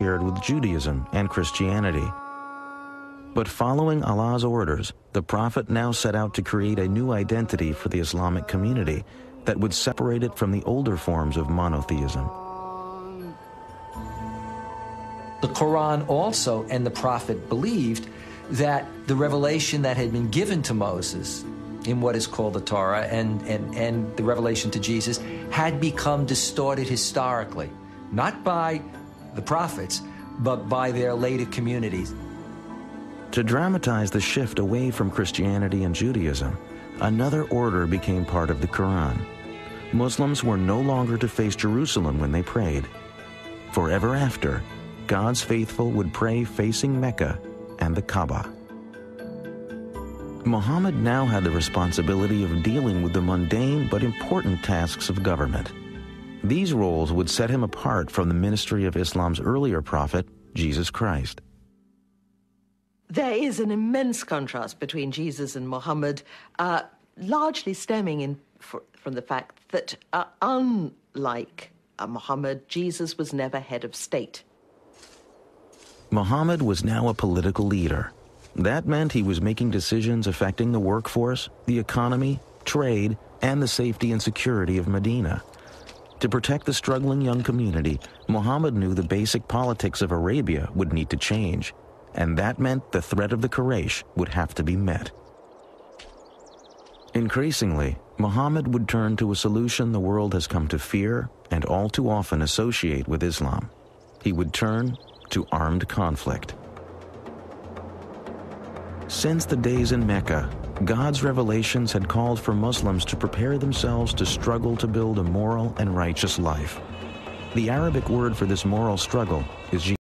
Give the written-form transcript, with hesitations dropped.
with Judaism and Christianity. But following Allah's orders, the Prophet now set out to create a new identity for the Islamic community that would separate it from the older forms of monotheism. The Quran also and the Prophet believed that the revelation that had been given to Moses in what is called the Torah and the revelation to Jesus had become distorted historically, not by the prophets, but by their later communities. To dramatize the shift away from Christianity and Judaism, another order became part of the Quran. Muslims were no longer to face Jerusalem when they prayed. Forever after, God's faithful would pray facing Mecca and the Kaaba. Muhammad now had the responsibility of dealing with the mundane but important tasks of government. These roles would set him apart from the ministry of Islam's earlier prophet, Jesus Christ. There is an immense contrast between Jesus and Muhammad, largely stemming from the fact that, unlike Muhammad, Jesus was never head of state. Muhammad was now a political leader. That meant he was making decisions affecting the workforce, the economy, trade, and the safety and security of Medina. To protect the struggling young community, Muhammad knew the basic politics of Arabia would need to change, and that meant the threat of the Quraysh would have to be met. Increasingly, Muhammad would turn to a solution the world has come to fear and all too often associate with Islam. He would turn to armed conflict. Since the days in Mecca, God's revelations had called for Muslims to prepare themselves to struggle to build a moral and righteous life. The Arabic word for this moral struggle is